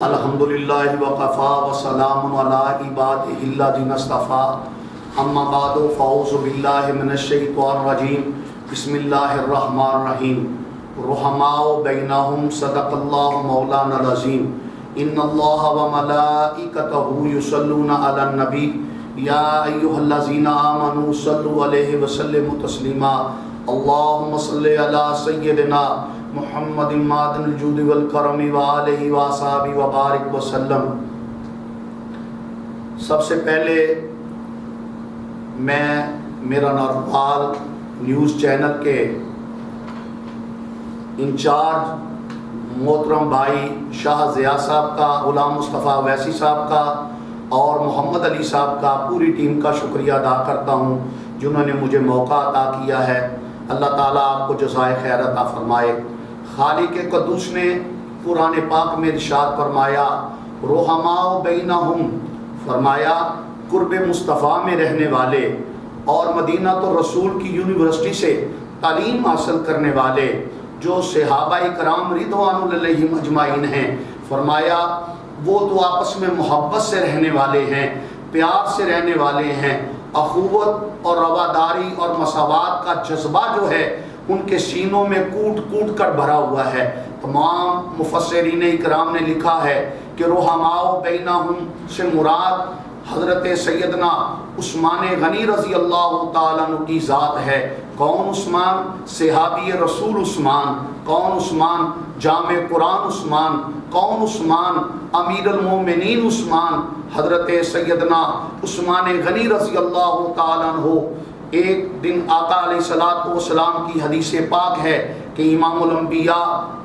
الحمدللہ وقفا وسلام علی عبادہ الذین اصطفى اما بعد فاعوذ باللہ من الشیطان الرجیم بسم اللہ الرحمن الرحیم رحماء بینہم صدق اللہ مولانا العظیم ان اللہ وملائکتہ یصلون علی النبی یا ایھا الذین آمنوا صلوا علیہ وسلموا تسلیما اللہم صلی علی سیدنا محمد معدن الجود والکرم وآلہ وآصحابہ وبارک وسلم۔ سب سے پہلے میں میرا نارپال نیوز چینل کے انچارج محترم بھائی شاہ ضیاء صاحب کا، غلام مصطفیٰ اویسی صاحب کا اور محمد علی صاحب کا، پوری ٹیم کا شکریہ ادا کرتا ہوں جنہوں نے مجھے موقع عطا کیا ہے۔ اللہ تعالیٰ آپ کو جزائے خیر عطا فرمائے۔ خالق قدوس نے قرآن پاک میں ارشاد فرمایا رحماء بینہم، فرمایا قرب مصطفیٰ میں رہنے والے اور مدینہ تو رسول کی یونیورسٹی سے تعلیم حاصل کرنے والے جو صحابہ کرام رضوان اللہ علیہم اجمعین ہیں، فرمایا وہ تو آپس میں محبت سے رہنے والے ہیں، پیار سے رہنے والے ہیں، اخوت اور رواداری اور مساوات کا جذبہ جو ہے ان کے سینوں میں کوٹ کوٹ کر بھرا ہوا ہے۔ تمام مفسرین اکرام نے لکھا ہے کہ رحماء بینہم سے مراد حضرت سیدنا عثمان غنی رضی اللہ تعالیٰ عنہ کی ذات ہے۔ کون عثمان؟ صحابی رسول عثمان۔ کون عثمان؟ جامع قرآن عثمان۔ کون عثمان؟ امیر المومنین عثمان، حضرت سیدنا عثمان غنی رضی اللہ تعالیٰ عنہ۔ ایک دن آقا علیہ السلام کی حدیث پاک ہے کہ امام الانبیاء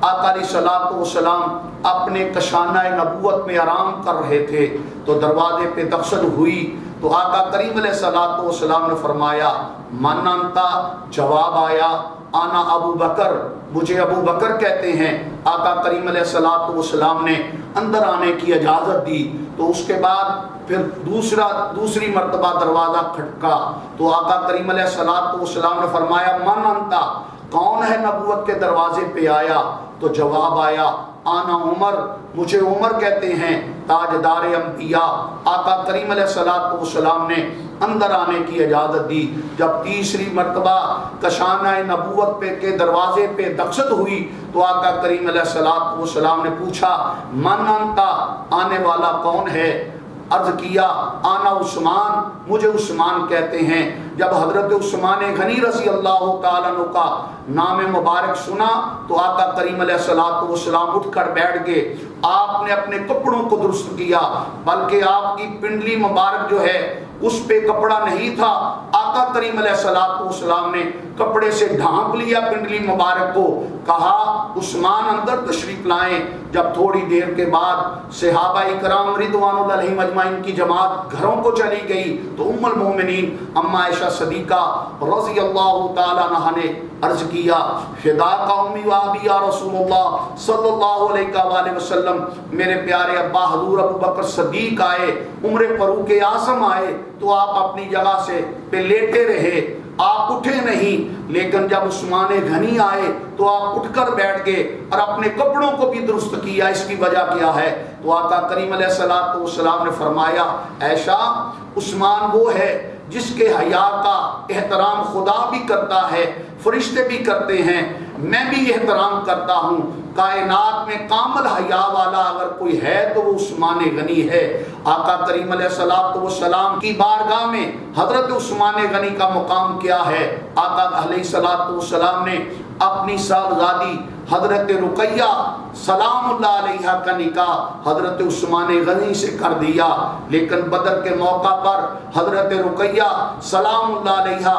آقا علیہ السلام اپنے کشانہ نبوت میں آرام کر رہے تھے تو دروازے پہ دستک ہوئی تو آقا کریم علیہ السلام نے فرمایا من انتا، جواب آیا انا ابو بکر، مجھے ابو بکر کہتے ہیں۔ آقا کریم علیہ السلام نے اندر آنے کی اجازت دی تو اس کے بعد پھر دوسری مرتبہ دروازہ کھٹکا تو آقا کریم علیہ السلام نے فرمایا من انتا، کون ہے نبوت کے دروازے پہ آیا؟ تو جواب آیا آنا عمر، مجھے عمر کہتے ہیں، تاجدار انبیاء۔ آقا کریم علیہ السلام نے اندر آنے کی اجازت دی۔ جب تیسری مرتبہ کشانہ نبوت پہ کے دروازے پہ دستک ہوئی تو آقا کریم علیہ السلام نے پوچھا من انتا، آنے والا کون ہے؟ عرض کیا آنا عثمان، مجھے عثمان کہتے ہیں۔ جب حضرت عثمان غنی رضی اللہ تعالیٰ عنہ کا نام مبارک سنا تو آقا کریم علیہ السلام اٹھ کر بیٹھ گئے۔ آپ نے اپنے کپڑوں کو درست کیا، بلکہ آپ کی پنڈلی مبارک جو ہے اس پہ کپڑا نہیں تھا۔ آقا کریم علیہ السلام نے کپڑے سے ڈھانپ لیا پنڈلی مبارک کو، کہا عثمان اندر تشریف لائیں۔ جب تھوڑی دیر کے بعد صحابہ کرام رضوان اللہ علیہم اجمعین کی جماعت گھروں کو چلی گئی تو ام المومنین اما عائشہ صدیقہ رضی اللہ تعالیٰ عنہا نے عرض کیا فداک امی و ابی یا رسول اللہ صلی اللہ علیہ وآلہ وسلم، میرے پیارے ابا حضور ابو بکر صدیق آئے، عمر فاروق اعظم آئے تو آپ اپنی جگہ سے پہ لیٹے رہے، آپ اٹھے نہیں، لیکن جب عثمان غنی آئے تو آپ اٹھ کر بیٹھ گئے اور اپنے کپڑوں کو بھی درست کیا۔ اس کی وجہ کیا ہے؟ تو آقا کریم علیہ السلام نے فرمایا عائشہ عثمان وہ ہے جس کے حیا کا احترام خدا بھی کرتا ہے، فرشتے بھی کرتے ہیں، میں بھی احترام کرتا ہوں۔ کائنات میں کامل حیا والا اگر کوئی ہے تو وہ عثمان غنی ہے۔ آقا کریم علیہ السلام کی بارگاہ میں حضرت عثمان غنی کا مقام کیا ہے؟ آقا علیہ السلام نے اپنی صاحبزادی حضرت رقیہ سلام اللہ علیہ کا نکاح حضرت عثمان غنی سے کر دیا، لیکن بدر کے موقع پر حضرت رقیہ سلام اللہ علیہ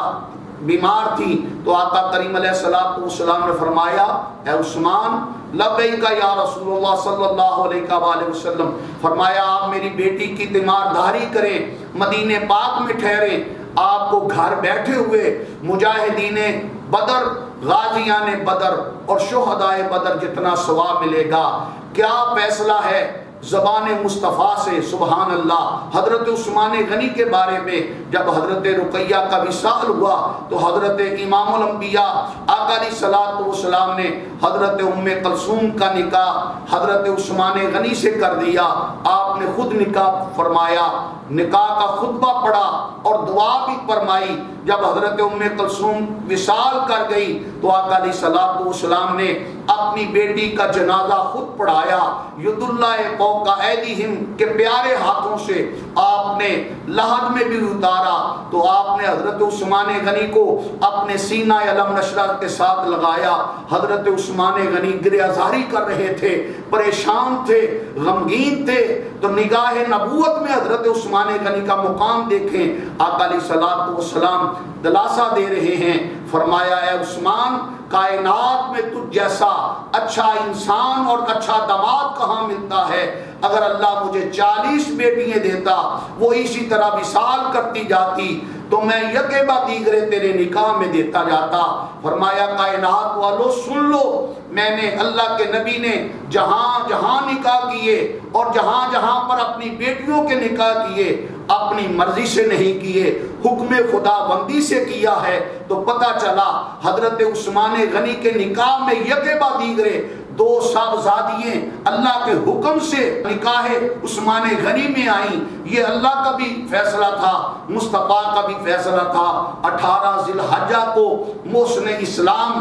بیمار تھی تو آقا کریم علیہ السلام نے فرمایا اے عثمان لبیک یا رسول اللہ صلی اللہ علیہ وآلہ وسلم، فرمایا آپ میری بیٹی کی تیمارداری کریں، مدینہ پاک میں ٹھہریں، آپ کو گھر بیٹھے ہوئے مجاہدین بدر، غازیان بدر اور شہدائے بدر جتنا ثواب ملے گا۔ کیا فیصلہ ہے؟ زبان مصطفیٰ سے سبحان اللہ۔ حضرت عثمان غنی کے بارے میں جب حضرت رقیہ کا وصال ہوا تو حضرت امام الانبیاء آقا علیہ الصلوۃ والسلام نے حضرت ام کلثوم کا نکاح حضرت عثمان غنی سے کر دیا۔ آپ نے خود نکاح فرمایا، نکاح کا خطبہ پڑھا اور دعا بھی فرمائی۔ جب حضرت ام کلثوم وصال کر گئی تو آقا علیہ الصلوۃ والسلام نے اپنی بیٹی کا جنازہ خود پڑھایا۔ ید اللہ فوق ایدیہم کے پیارے ہاتھوں سے آپ نے لحد میں بھی اتارا تو آپ نے حضرت عثمان غنی کو اپنے سینہ علم نشرہ کے ساتھ لگایا۔ حضرت عثمان غنی گریہزاری کر رہے تھے، پریشان تھے، غمگین تھے، تو نگاہ نبوت میں حضرت عثمان غنی کا مقام دیکھیں۔ آقا علیہ الصلوۃ والسلام دلاسا دے رہے ہیں، فرمایا اے عثمان، کائنات میں تجھ جیسا اچھا انسان اور اچھا داماد کہاں ملتا ہے؟ اگر اللہ مجھے 40 بیٹیاں دیتا، وہ اسی طرح وصال کرتی جاتی تو میں یکے بعد دیگرے تیرے نکاح میں دیتا جاتا۔ فرمایا کائنات والو سن لو، میں نے اللہ کے نبی نے جہاں جہاں نکاح کیے اور جہاں جہاں پر اپنی بیٹیوں کے نکاح کیے اپنی مرضی سے نہیں کیے، حکم خدا بندی سے کیا ہے۔ تو پتہ چلا حضرت عثمان غنی کے نکاح میں یکے بعد دیگرے 2 صاحبزادیاں اللہ کے حکم سے نکاح عثمان غنی میں آئیں۔ یہ اللہ کا بھی فیصلہ تھا، مصطفیٰ کا بھی فیصلہ تھا۔ 18 ذی الحجہ کو محسن اسلام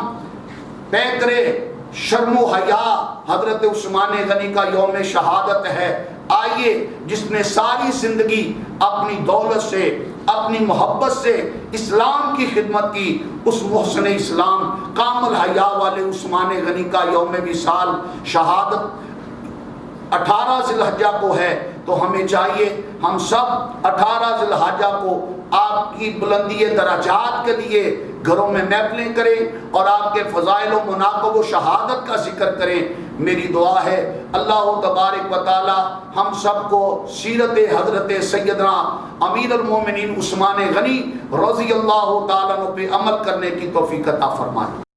پیکر شرم و حیا حضرت عثمان غنی کا یوم شہادت ہے۔ آئیے، جس نے ساری زندگی اپنی دولت سے اپنی محبت سے اسلام کی خدمت کی، اس محسن اسلام کامل حیا والے عثمان غنی کا یوم وصال شہادت 18 ذی الحجہ کو ہے۔ تو ہمیں چاہیے ہم سب 18 ذی الحجہ کو آپ کی بلندی درجات کے لیے گھروں میں محفلیں کریں اور آپ کے فضائل و مناقب و شہادت کا ذکر کریں۔ میری دعا ہے اللہ تبارک و تعالی ہم سب کو سیرت حضرت سیدنا امیر المومنین عثمان غنی رضی اللہ تعالیٰ عنہ پہ عمل کرنے کی توفیق عطا فرمائے۔